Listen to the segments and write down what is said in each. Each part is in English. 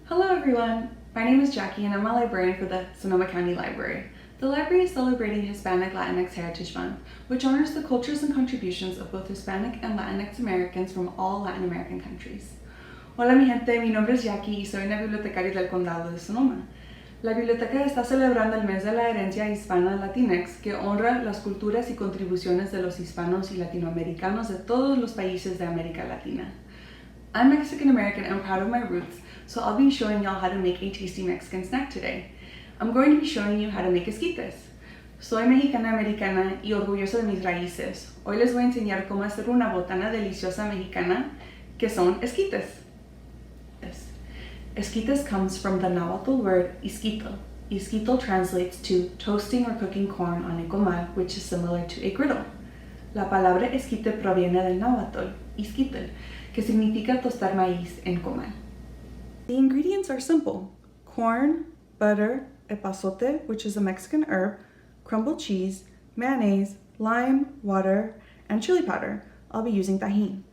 Hello everyone! My name is Jackie and I'm a librarian for the Sonoma County Library. The library is celebrating Hispanic Latinx Heritage Month, which honors the cultures and contributions of both Hispanic and Latinx Americans from all Latin American countries. Hola mi gente, mi nombre es Jackie y soy una bibliotecaria del Condado de Sonoma. La Bibliotecaria está celebrando el mes de la Herencia Hispana Latinx, que honra las culturas y contribuciones de los hispanos y latinoamericanos de todos los países de América Latina. I'm Mexican American and proud of my roots, so I'll be showing y'all how to make a tasty Mexican snack today. I'm going to be showing you how to make esquites. Soy mexicana americana y orgullosa de mis raíces. Hoy les voy a enseñar cómo hacer una botana deliciosa mexicana, que son esquites. Esquites comes from the Nahuatl word isquito. Isquito translates to toasting or cooking corn on a comal, which is similar to a griddle. La palabra esquite proviene del Nahuatl, isquitl, que significa tostar maíz en comal. The ingredients are simple: corn, butter, epazote, which is a Mexican herb, crumbled cheese, mayonnaise, lime, water, and chili powder. I'll be using tajín.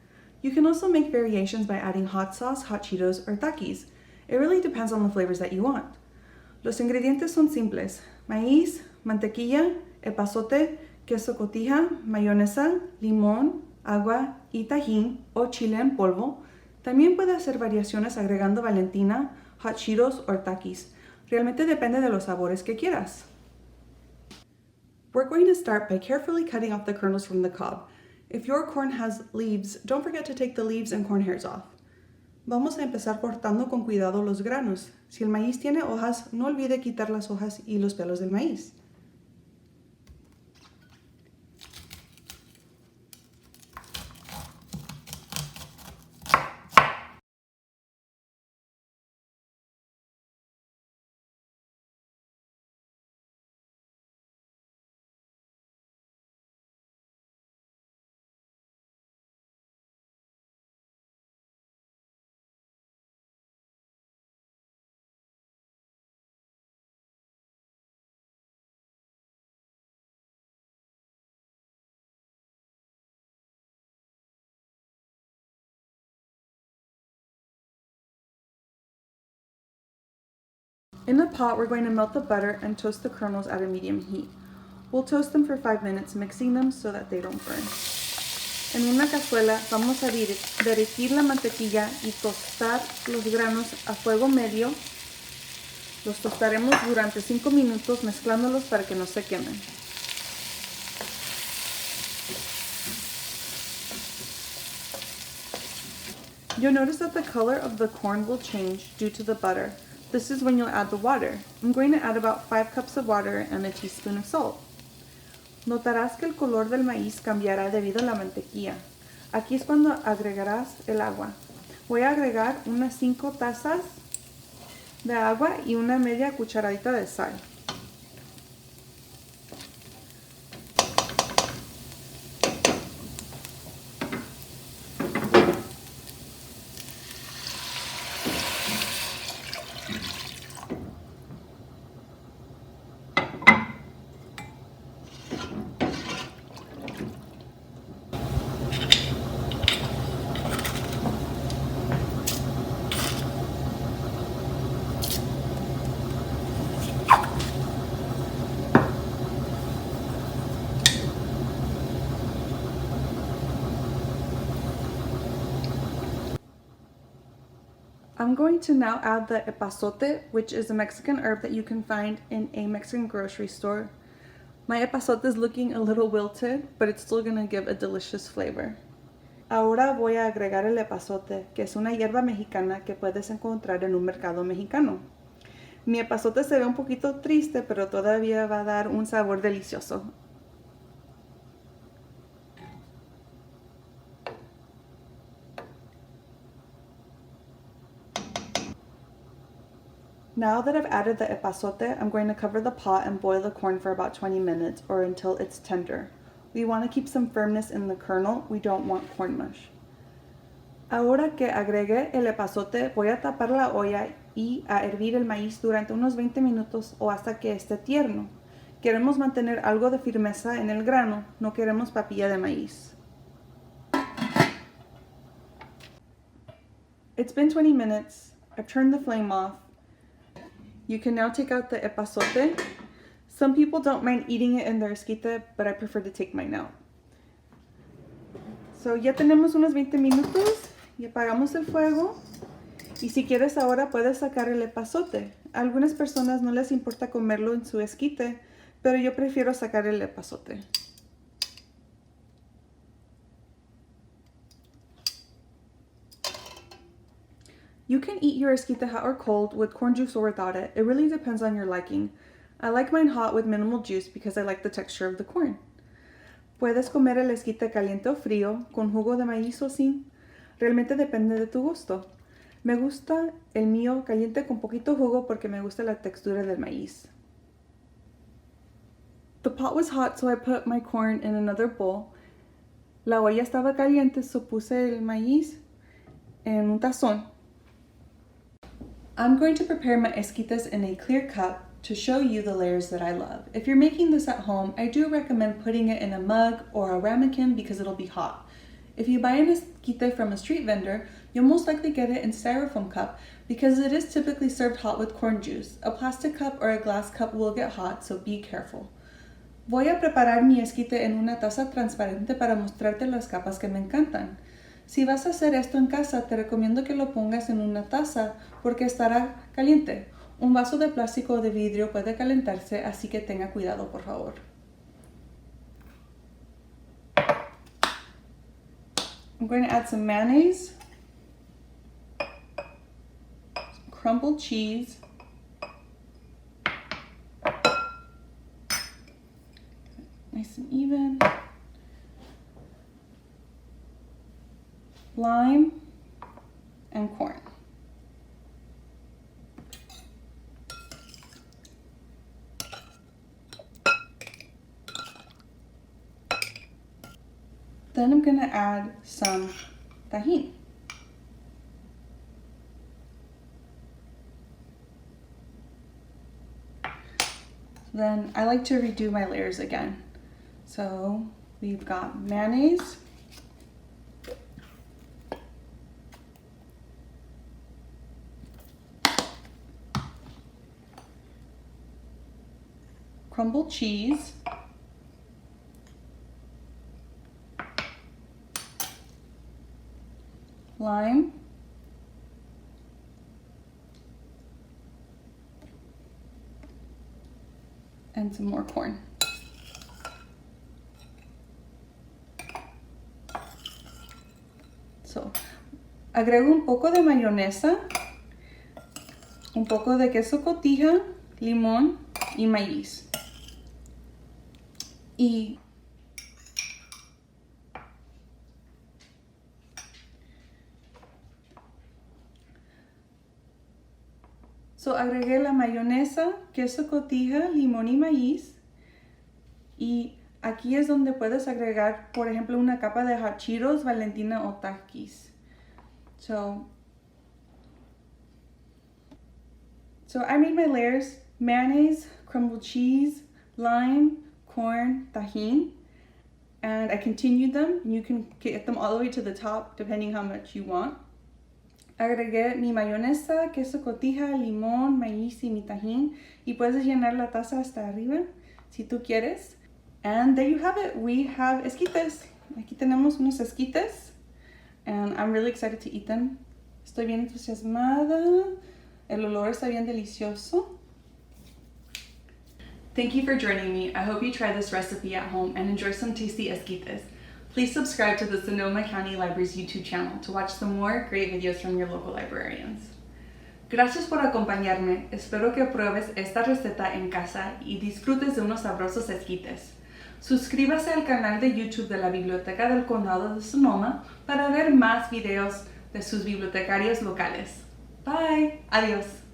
You can also make variations by adding hot sauce, hot Cheetos, or Takis. It really depends on the flavors that you want. Los ingredientes son simples: maíz, mantequilla, epazote, queso cotija, mayonesa, limón, agua y tajín o chile en polvo. También puede hacer variaciones agregando Valentina, hot Cheetos o Takis. Realmente depende de los sabores que quieras. We're going to start by carefully cutting off the kernels from the cob. If your corn has leaves, don't forget to take the leaves and corn hairs off. Vamos a empezar cortando con cuidado los granos. Si el maíz tiene hojas, no olvide quitar las hojas y los pelos del maíz. In a pot, we're going to melt the butter and toast the kernels at a medium heat. We'll toast them for 5 minutes, mixing them so that they don't burn. En una cazuela vamos a derretir la mantequilla y tostar los granos a fuego medio. Los tostaremos durante 5 minutos mezclándolos para que no se quemen. You'll notice that the color of the corn will change due to the butter. This is when you'll add the water. I'm going to add about 5 cups of water and a teaspoon of salt. Notarás que el color del maíz cambiará debido a la mantequilla. Aquí es cuando agregarás el agua. Voy a agregar unas 5 tazas de agua y una media cucharadita de sal. I'm going to now add the epazote, which is a Mexican herb that you can find in a Mexican grocery store. My epazote is looking a little wilted, but it's still going to give a delicious flavor. Ahora voy a agregar el epazote, que es una hierba mexicana que puedes encontrar en un mercado mexicano. Mi epazote se ve un poquito triste, pero todavía va a dar un sabor delicioso. Now that I've added the epazote, I'm going to cover the pot and boil the corn for about 20 minutes or until it's tender. We want to keep some firmness in the kernel. We don't want corn mush. Ahora que agregué el epazote, voy a tapar la olla y a hervir el maíz durante unos 20 minutos o hasta que esté tierno. Queremos mantener algo de firmeza en el grano, no queremos papilla de maíz. It's been 20 minutes. I've turned the flame off. You can now take out the epazote. Some people don't mind eating it in their esquite, but I prefer to take mine out. So ya tenemos unos 20 minutos y apagamos el fuego. Y si quieres ahora puedes sacar el epazote. A algunas personas no les importa comerlo en su esquite, pero yo prefiero sacar el epazote. You can eat your esquite hot or cold, with corn juice or without it. It really depends on your liking. I like mine hot with minimal juice because I like the texture of the corn. Puedes comer el esquite caliente o frío, con jugo de maíz o sin. Realmente depende de tu gusto. Me gusta el mío caliente con poquito jugo porque me gusta la textura del maíz. The pot was hot, so I put my corn in another bowl. La olla estaba caliente, so puse el maíz en un tazón. I'm going to prepare my esquites in a clear cup to show you the layers that I love. If you're making this at home, I do recommend putting it in a mug or a ramekin because it'll be hot. If you buy an esquite from a street vendor, you'll most likely get it in styrofoam cup because it is typically served hot with corn juice. A plastic cup or a glass cup will get hot, so be careful. Voy a preparar mi esquite en una taza transparente para mostrarte las capas que me encantan. Si vas a hacer esto en casa, te recomiendo que lo pongas en una taza porque estará caliente. Un vaso de plástico o de vidrio puede calentarse, así que tenga cuidado, por favor. I'm going to add some mayonnaise, some crumbled cheese, nice and even, lime, and corn. Then I'm going to add some tajín. Then I like to redo my layers again. So we've got mayonnaise, crumbled cheese, lime, and some more corn. So, agrego un poco de mayonesa, un poco de queso cotija, limón y maíz. Y agregué la mayonesa, queso cotija, limón y maíz. Y aquí es donde puedes agregar, por ejemplo, una capa de hot Cheetos, Valentina o Takis. So I made my layers: mayonnaise, crumbled cheese, lime, corn, tajín, and I continued them. You can get them all the way to the top depending how much you want. Agregué mi mayonesa, queso cotija, limón, maíz y mi tajín, y puedes llenar la taza hasta arriba si tú quieres. And there you have it. We have esquites. Aquí tenemos unos esquites, and I'm really excited to eat them. Estoy bien entusiasmada. El olor está bien delicioso. Thank you for joining me. I hope you try this recipe at home and enjoy some tasty esquites. Please subscribe to the Sonoma County Library's YouTube channel to watch some more great videos from your local librarians. Gracias por acompañarme. Espero que pruebes esta receta en casa y disfrutes de unos sabrosos esquites. Suscríbase al canal de YouTube de la Biblioteca del Condado de Sonoma para ver más videos de sus bibliotecarios locales. Bye. Adiós.